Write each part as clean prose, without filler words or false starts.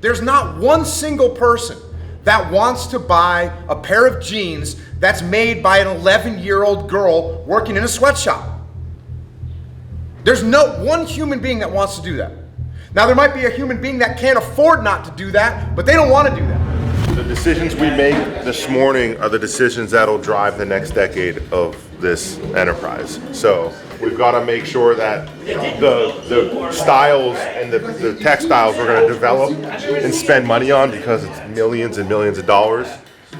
There's not one single person that wants to buy a pair of jeans that's made by an 11-year-old girl working in a sweatshop. There's no one human being that wants to do that. Now, there might be a human being that can't afford not to do that, but they don't want to do that. The decisions we make this morning are the decisions that'll drive the next decade of this enterprise. So we've got to make sure that the styles and the textiles we're going to develop and spend money on, because it's millions and millions of dollars,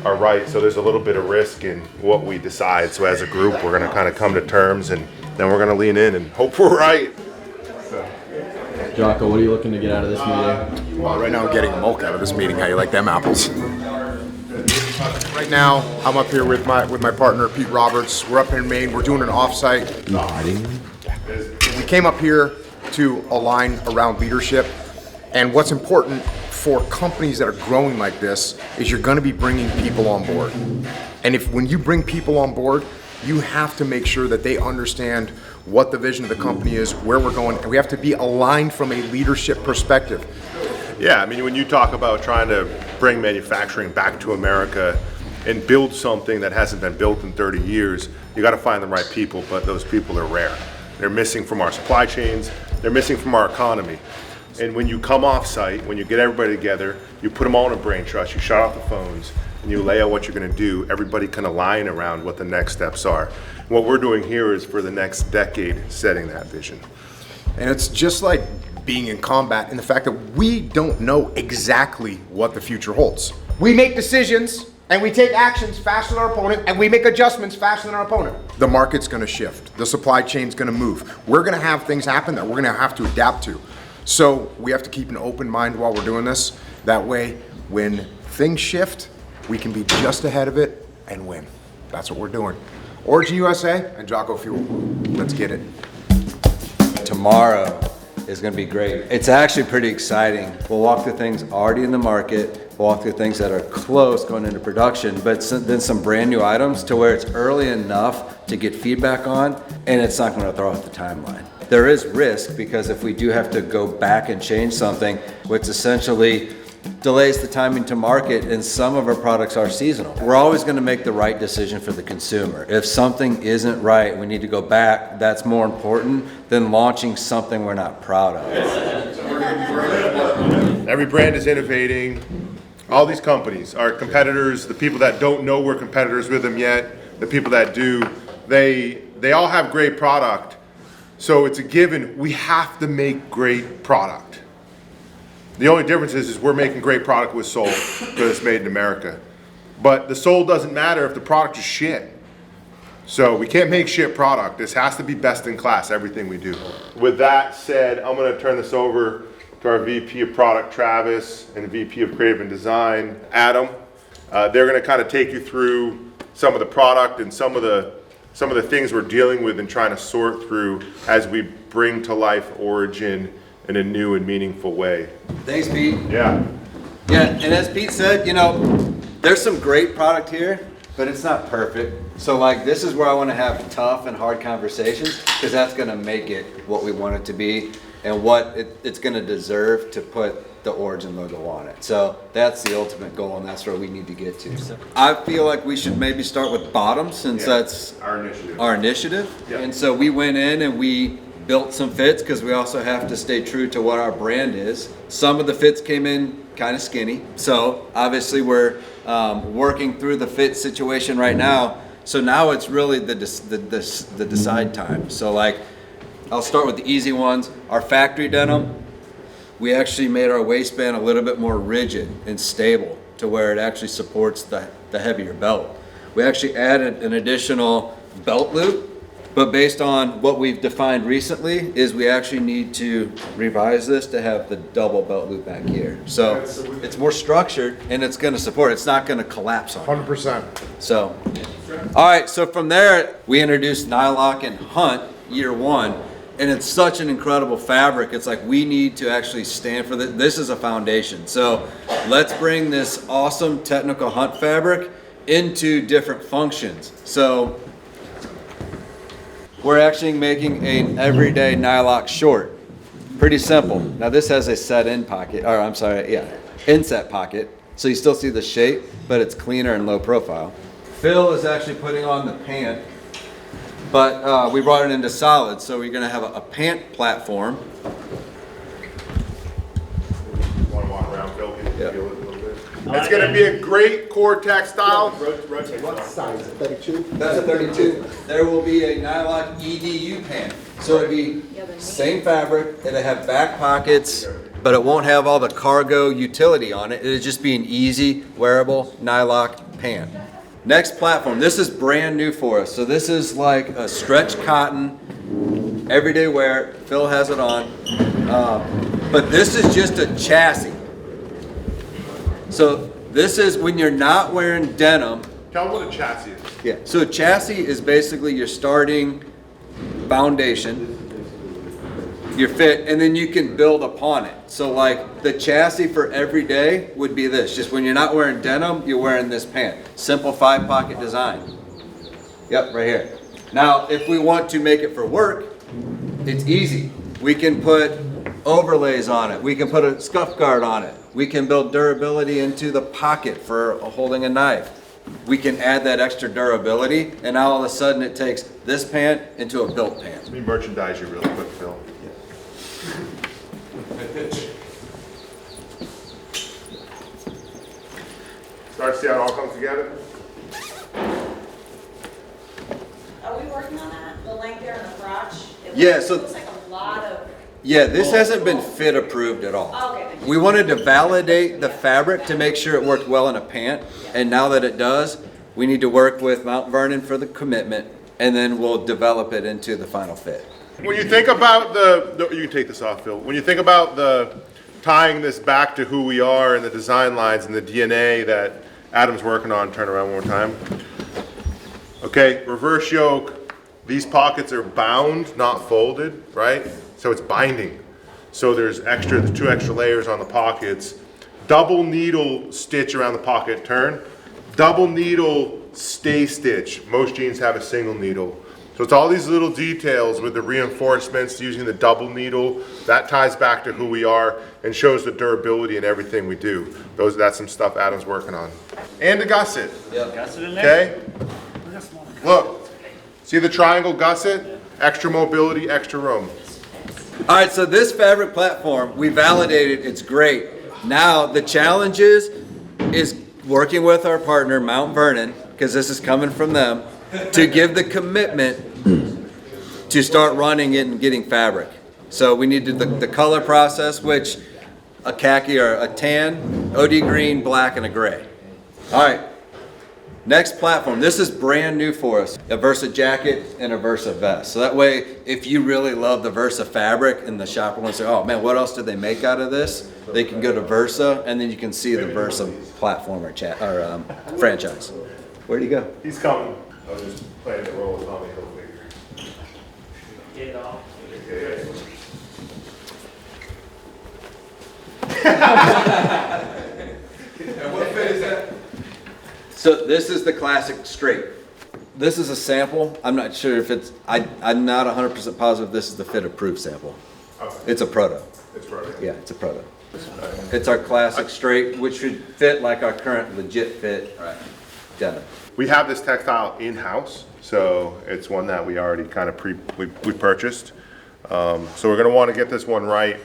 are right. So there's a little bit of risk in what we decide. So as a group, we're going to kind of come to terms, and then we're going to lean in and hope we're right. Jocko, what are you looking to get out of this meeting? Well, right now I'm getting a milk out of this meeting. How you like them apples? Right now, I'm up here with my partner, Pete Roberts. We're up in Maine. We're doing an offsite. Nodding. We came up here to align around leadership. And what's important for companies that are growing like this is you're going to be bringing people on board. And when you bring people on board, you have to make sure that they understand what the vision of the company is, where we're going, and we have to be aligned from a leadership perspective. Yeah, I mean, when you talk about trying to bring manufacturing back to America and build something that hasn't been built in 30 years, you got to find the right people, but those people are rare. They're missing from our supply chains, they're missing from our economy. And when you come off site, when you get everybody together, you put them all in a brain trust, you shut off the phones, and you lay out what you're going to do, everybody can align around what the next steps are. What we're doing here is for the next decade setting that vision. And it's just like being in combat in the fact that we don't know exactly what the future holds. We make decisions and we take actions faster than our opponent, and we make adjustments faster than our opponent. The market's going to shift. The supply chain's going to move. We're going to have things happen that we're going to have to adapt to. So we have to keep an open mind while we're doing this. That way, when things shift, we can be just ahead of it and win. That's what we're doing. Origin USA and Jocko Fuel. Let's get it. Tomorrow is going to be great. It's actually pretty exciting. We'll walk through things already in the market, we'll walk through things that are close going into production, but then some brand new items to where it's early enough to get feedback on, and it's not going to throw off the timeline. There is risk, because if we do have to go back and change something, which essentially delays the timing to market, and some of our products are seasonal. We're always going to make the right decision for the consumer. If something isn't right, we need to go back. That's more important than launching something we're not proud of. Every brand is innovating. All these companies, our competitors, the people that don't know we're competitors with them yet, the people that do, they all have great product. So it's a given, we have to make great product. The only difference is we're making great product with soul because it's made in America. But the soul doesn't matter if the product is shit. So we can't make shit product. This has to be best in class, everything we do. With that said, I'm gonna turn this over to our VP of Product, Travis, and VP of Creative and Design, Adam. They're gonna kind of take you through some of the product and some of the things we're dealing with and trying to sort through as we bring to life Origin in a new and meaningful way. Thanks, Pete. Yeah. Yeah, and as Pete said, you know, there's some great product here, but it's not perfect. So like, this is where I want to have tough and hard conversations, because that's going to make it what we want it to be and what it's going to deserve to put the Origin logo on it. So that's the ultimate goal, and that's where we need to get to. I feel like we should maybe start with bottoms, since that's our initiative. Yeah. And so we went in and we built some fits, because we also have to stay true to what our brand is. Some of the fits came in kind of skinny, so obviously we're working through the fit situation right now. So now it's really the decide time. So like, I'll start with the easy ones. Our factory denim, we actually made our waistband a little bit more rigid and stable to where it actually supports the heavier belt. We actually added an additional belt loop, but based on what we've defined recently is we actually need to revise this to have the double belt loop back here. So it's more structured and it's going to support. It's not going to collapse on 100%. So, all right. So from there, we introduced Nyloc and Hunt year one, and it's such an incredible fabric. It's like we need to actually stand for this. This is a foundation. So let's bring this awesome technical Hunt fabric into different functions. So we're actually making an everyday Nyloc short. Pretty simple. Now this has a set-in pocket, or I'm sorry, yeah. inset pocket. So you still see the shape, but it's cleaner and low profile. Phil is actually putting on the pant, but we brought it into solid. So we're gonna have a pant platform. Want to walk around, Phil? Can you Yeah. feel it a little bit? It's going to be a great core textile. Rotate. What size? 32? That's a 32. There will be a Nyloc EDU pant. So it'll be same fabric, it'll have back pockets, but it won't have all the cargo utility on it. It'll just be an easy, wearable Nyloc pant. Next platform, this is brand new for us. So this is like a stretch cotton, everyday wear. Phil has it on. But this is just a chassis. So this is when you're not wearing denim. Tell them what a chassis is. Yeah. So a chassis is basically your starting foundation, your fit, and then you can build upon it. So like the chassis for every day would be this. Just when you're not wearing denim, you're wearing this pant. Simple 5-pocket design. Yep, right here. Now, if we want to make it for work, it's easy. We can put overlays on it. We can put a scuff guard on it. We can build durability into the pocket for holding a knife. We can add that extra durability, and now all of a sudden it takes this pant into a built pant. Let me merchandise you real quick, Phil. Start to see how it all comes together. Are we working on that? The length there and the crotch? Yeah, so- It looks like a lot of, Yeah, this hasn't been fit approved at all. okay. We wanted to validate the fabric to make sure it worked well in a pant, and now that it does, we need to work with Mount Vernon for the commitment, and then we'll develop it into the final fit. When you think about you can take this off, Phil. When you think about tying this back to who we are and the design lines and the DNA that Adam's working on, turn around one more time. Okay, reverse yoke. These pockets are bound, not folded, right? So it's binding. So there's 2 extra layers on the pockets. Double needle stitch around the pocket turn. Double needle stay stitch. Most jeans have a single needle. So it's all these little details with the reinforcements using the double needle. That ties back to who we are and shows the durability in everything we do. That's some stuff Adam's working on. And a gusset. Okay? Look, see the triangle gusset? Extra mobility, extra room. All right, so this fabric platform, we validated, it's great. Now, the challenge is working with our partner, Mount Vernon, because this is coming from them, to give the commitment to start running it and getting fabric. So we need to the color process, which a khaki or a tan, OD green, black, and a gray. All right, next platform. This is brand new for us. A Vrsa jacket and a Vrsa vest. So that way, if you really love the Vrsa fabric and the shopper wants to say, oh man, what else did they make out of this? They can go to Vrsa, and then you can see the Vrsa platform or franchise. Where'd he go? He's coming. I was just playing the role of Tommy Hilfiger. Get it off. And what fit is that? So this is the classic straight. This is a sample. I'm not sure if it's, I'm not 100% positive this is the fit approved sample. Okay. It's a proto. It's perfect. Yeah, it's a proto. It's our classic straight, which should fit like our current legit fit denim. We have this textile in-house, so it's one that we already kind of we purchased. So we're gonna want to get this one right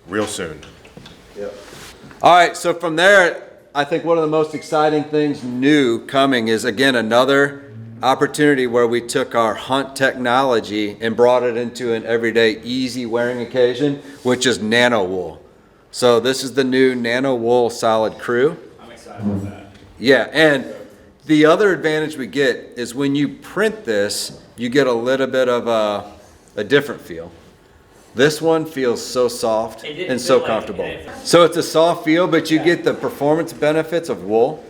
real soon. Yep. All right, so from there, I think one of the most exciting things new coming is, again, another opportunity where we took our hunt technology and brought it into an everyday easy wearing occasion, which is nano wool. So this is the new nano wool solid crew. I'm excited about that. Yeah, and the other advantage we get is when you print this, you get a little bit of a different feel. This one feels so soft It didn't and so feel like comfortable. it. So it's a soft feel, but you get the performance benefits of wool.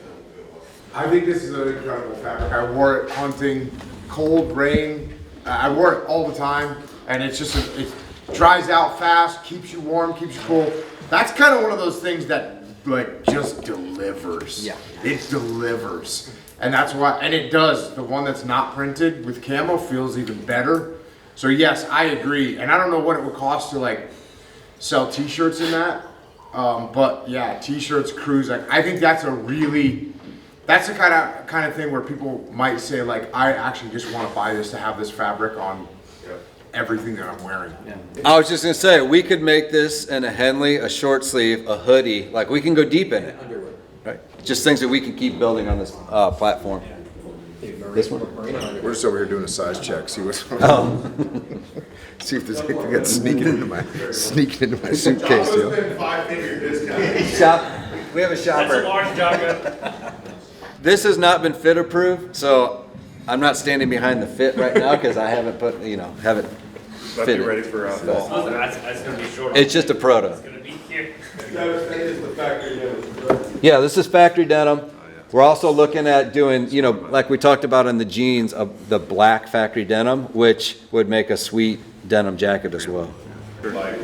I think this is an incredible fabric. I wore it hunting, cold, rain. I wore it all the time, and it's just, it dries out fast, keeps you warm, keeps you cool. That's kind of one of those things that like just delivers. Yeah. It delivers. And that's why, and it does. The one that's not printed with camo feels even better. So yes, I agree. And I don't know what it would cost to like sell t-shirts in that. But yeah, t-shirts, crews, like I think that's the kind of thing where people might say like, I actually just want to buy this to have this fabric on everything that I'm wearing. I was just gonna say, we could make this in a Henley, a short sleeve, a hoodie, like we can go deep in it. Right. Just things that we can keep building on this platform. This one? We're just over here doing a size check, see what's see if there's anything that's sneaking into my suitcase. Jocko's Yo. been 5-figure discount. We have a That's a shopper. large Jocko. This has not been fit approved, so I'm not standing behind the fit right now because I haven't put, haven't Let's be fitted. ready for fall. Oh, that's gonna be short. It's just a proto. It's gonna be here. Yeah, this is factory denim. We're also looking at doing, like we talked about in the jeans, the black factory denim, which would make a sweet denim jacket as well. Like,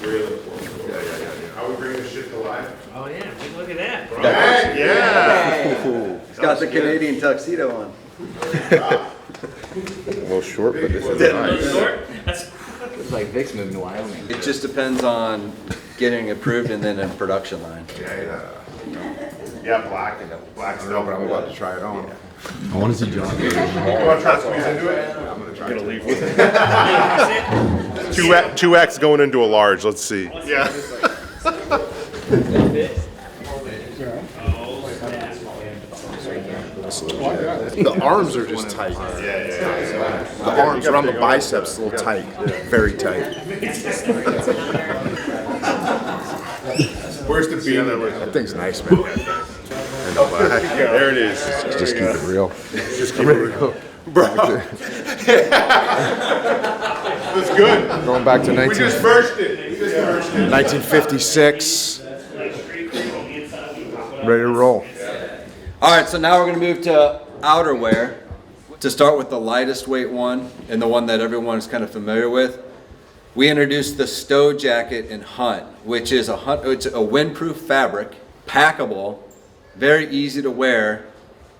really important. Yeah. How we bring this shit to life? Oh yeah, take a look at that, bro. Right? Yeah. He's got the Canadian tuxedo on. A little short, but this is nice. Short? That's It's like Vic's moving to Wyoming. It just depends on getting approved and then in production line. Yeah, black and black's No, but I'm about to try it on. I want to see John. You want to try to squeeze into it? I'm gonna try it. Leave with it. 2X going into a large. Let's see. Yeah. The arms are just tight. The arms around the biceps a little tight, very tight. Where's the beam? That thing's nice, man. There it is. Just keep it real. Just keep it real. Bro. That's good. Going back to We just merged it. 1956. Ready to roll. All right, so now we're gonna move to outerwear. To start with the lightest weight one and the one that everyone is kind of familiar with, we introduced the Stow jacket in Hunt, which is it's a windproof fabric, packable, very easy to wear,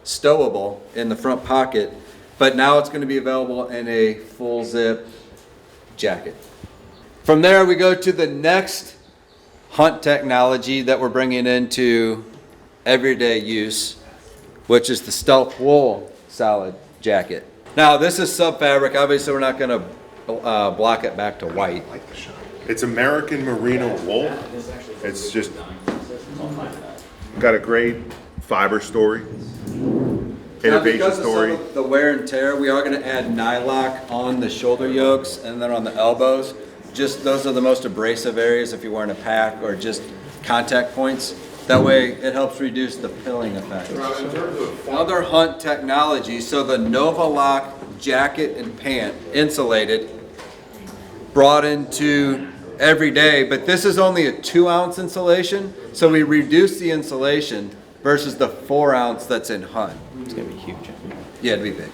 stowable in the front pocket, but now it's going to be available in a full zip jacket. From there, we go to the next Hunt technology that we're bringing into everyday use, which is the stealth wool solid jacket. Now, this is sub-fabric. Obviously, we're not going to block it back to white. It's American merino wool. It's just got a great fiber story, Now, innovation because story. of some of the wear and tear, we are going to add Nyloc on the shoulder yokes and then on the elbows. Just those are the most abrasive areas if you're wearing a pack or just contact points. That way it helps reduce the pilling effect. Other Hunt technology, so the NovaLock jacket and pant, insulated, brought into everyday, but this is only a 2-ounce insulation, so we reduce the insulation versus the 4-ounce that's in Hunt. It's gonna be huge. Yeah, it'd be big.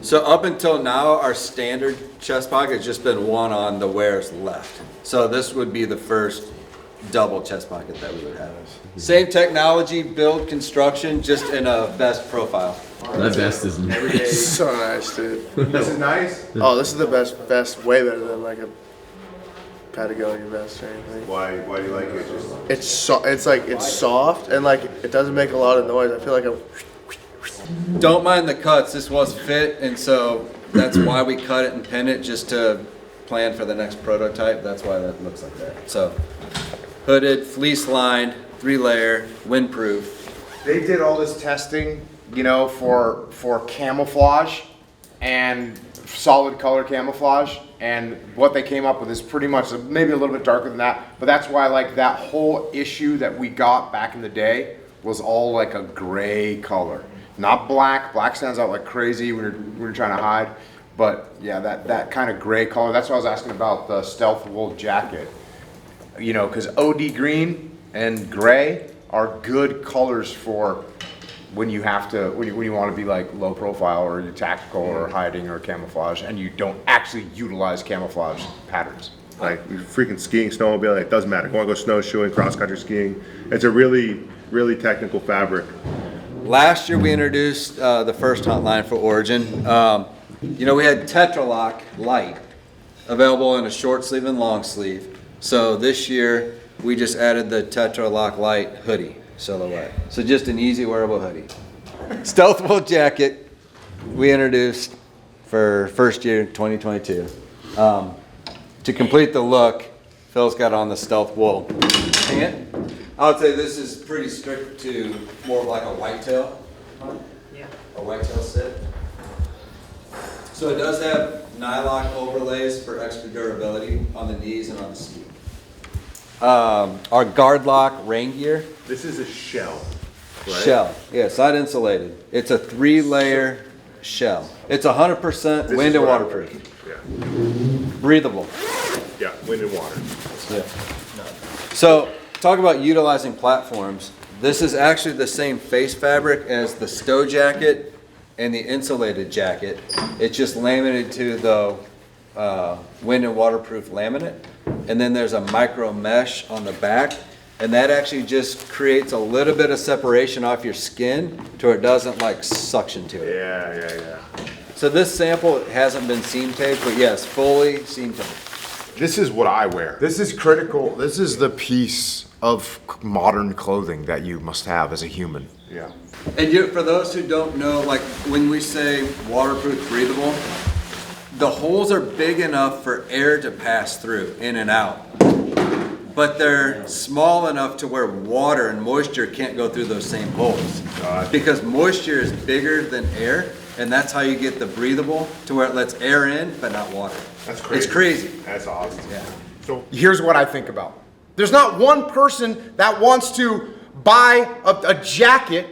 So up until now, our standard chest pocket has just been one on the wearer's left. So this would be the first double chest pocket that we would have. Same technology, build, construction, just in a vest profile. That vest is nice. So nice, dude. This is nice. Oh, this is the best vest, way better than like a Patagonia vest or anything. Why do you like it? Just It's soft and like it doesn't make a lot of noise. I feel like I'm. Don't mind the cuts, this was fit, and so that's why we cut it and pin it, just to plan for the next prototype. That's why that looks like that. So, hooded, fleece lined, 3-layer, windproof. They did all this testing, for camouflage and solid color camouflage, and what they came up with is pretty much maybe a little bit darker than that, but that's why like that whole issue that we got back in the day was all like a gray color, not black. Black stands out like crazy when you're trying to hide, but yeah, that kind of gray color. That's what I was asking about the stealth wool jacket, because OD green and gray are good colors for when you have to, when you want to be like low profile or you're tactical or hiding or camouflage, and you don't actually utilize camouflage patterns. like freaking skiing, snowmobiling. It doesn't matter. You want to go snowshoeing, cross country skiing. It's a really, really technical fabric. Last year we introduced the first Hunt line for Origin. We had TetraLoc Light available in a short sleeve and long sleeve. So this year we just added the TetraLoc Light hoodie silhouette. So just an easy wearable hoodie. Stealth wool jacket we introduced for first year 2022. To complete the look, Phil's got on the stealth wool pant. I would say this is pretty strict to more of like a whitetail hunt, a whitetail sit. So it does have Nyloc overlays for extra durability on the knees and on the ski. Our guard lock rain gear. This is a shell, right? Shell, yeah, side insulated. It's a 3-layer shell. It's 100% This wind is and what I waterproof. wear. Breathable. Yeah, wind and water. Yeah. So, talk about utilizing platforms. This is actually the same face fabric as the Stow jacket and the insulated jacket. It's just laminated to the wind and waterproof laminate. And then there's a micro mesh on the back. And that actually just creates a little bit of separation off your skin to where it doesn't like suction to it. Yeah. So this sample hasn't been seam taped, but yes, fully seam taped. This is what I wear. This is critical. This is the piece of modern clothing that you must have as a human. Yeah. And for those who don't know, like when we say waterproof, breathable, the holes are big enough for air to pass through, in and out. But they're small enough to where water and moisture can't go through those same holes. Because moisture is bigger than air, and that's how you get the breathable to where it lets air in, but not water. That's crazy. It's crazy. That's awesome. Yeah. So Here's what I think about. There's not one person that wants to buy a jacket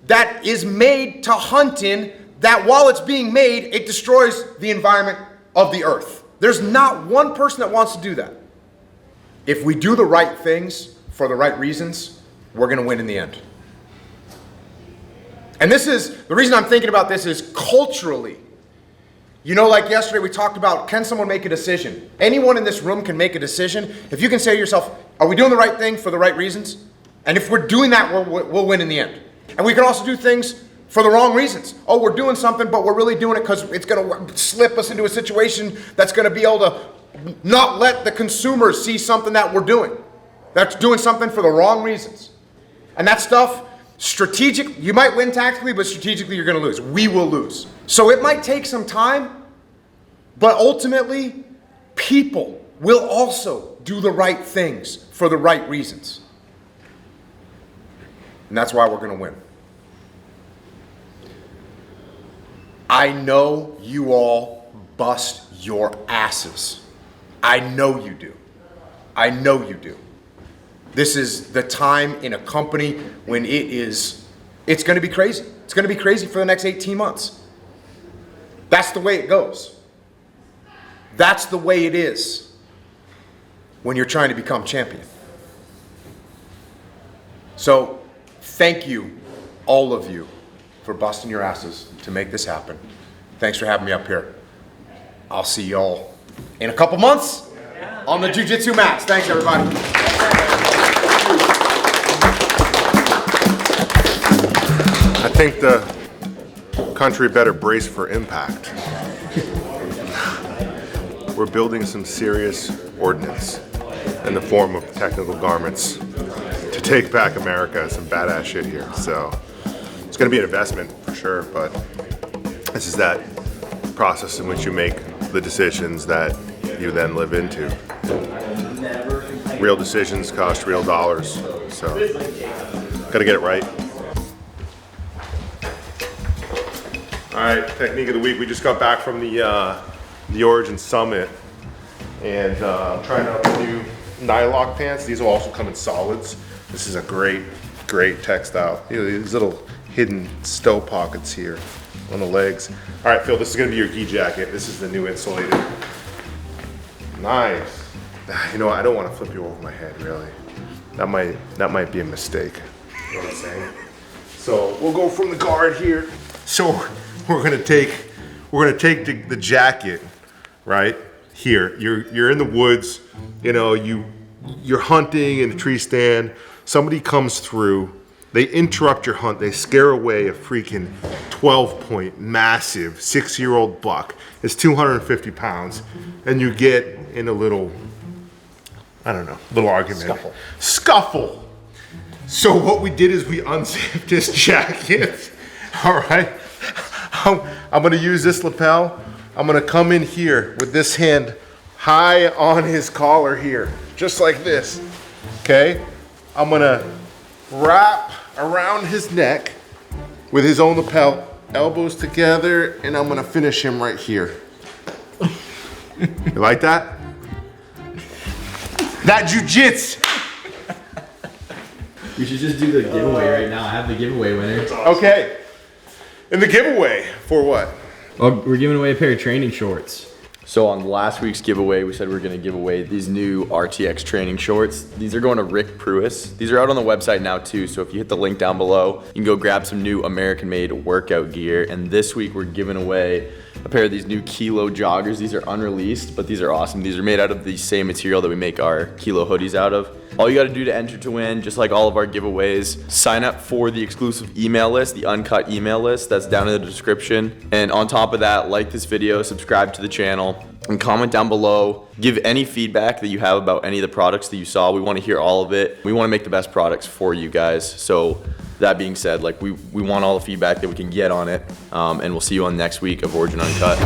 that is made to hunt in, that while it's being made, it destroys the environment of the earth. There's not one person that wants to do that. If we do the right things for the right reasons, we're going to win in the end. And this is, the reason I'm thinking about this is culturally. You know, like yesterday we talked about, can someone make a decision? Anyone in this room can make a decision. If you can say to yourself, are we doing the right thing for the right reasons? And if we're doing that, we'll win in the end. And we can also do things for the wrong reasons. Oh, we're doing something, but we're really doing it because it's going to slip us into a situation that's going to be able to not let the consumers see something that we're doing. That's doing something for the wrong reasons. And that stuff, strategic, you might win tactically, but strategically you're going to lose. We will lose. So it might take some time, but ultimately, people will also do the right things for the right reasons. And that's why we're going to win. I know you all bust your asses. I know you do. I know you do. This is the time in a company when it's going to be crazy. It's going to be crazy for the next 18 months. That's the way it goes. That's the way it is when you're trying to become champion. So, thank you, all of you, for busting your asses to make this happen. Thanks for having me up here. I'll see y'all in a couple months on the Jiu-Jitsu mats. Thanks, everybody. I think the country better brace for impact. We're building some serious ordnance in the form of technical garments to take back America. Some badass shit here. So it's going to be an investment for sure, but this is that process in which you make the decisions that you then live into. Real decisions cost real dollars, so gotta get it right. All right, technique of the week. We just got back from the Origin Summit, and I'm trying out the new Nyloc pants. These will also come in solids. This is a great textile. You know, these little hidden Stow pockets here on the legs. All right, Phil, this is gonna be your gi jacket. This is the new insulated. Nice. You know, I don't want to flip you over my head, really. That might be a mistake. You know what I'm saying? So we'll go from the guard here. So we're gonna take the jacket, right here. You're in the woods. You know, you're hunting in a tree stand. Somebody comes through. They interrupt your hunt. They scare away a freaking 12-point, massive 6-year-old buck. It's 250 pounds, and you get in a little, I don't know, little argument. Scuffle. So what we did is we unzipped his jacket. All right. I'm gonna use this lapel. I'm gonna come in here with this hand high on his collar here, just like this. Okay. I'm gonna wrap around his neck with his own lapel, elbows together, and I'm gonna finish him right here. You like that? That jujitsu. We should just do the giveaway right now. I have the giveaway winner. Okay. And the giveaway for what? Well, we're giving away a pair of training shorts. So on last week's giveaway, we said we were gonna give away these new RTX training shorts. These are going to Rick Pruis. These are out on the website now too, so if you hit the link down below, you can go grab some new American-made workout gear. And this week we're giving away a pair of these new Kilo joggers. These are unreleased, but these are awesome. These are made out of the same material that we make our Kilo hoodies out of. All you gotta do to enter to win, just like all of our giveaways, sign up for the exclusive email list, the uncut email list that's down in the description. And on top of that, like this video, subscribe to the channel, and comment down below. Give any feedback that you have about any of the products that you saw. We wanna hear all of it. We wanna make the best products for you guys. So that being said, like we want all the feedback that we can get on it. And we'll see you on next week of Origin Uncut.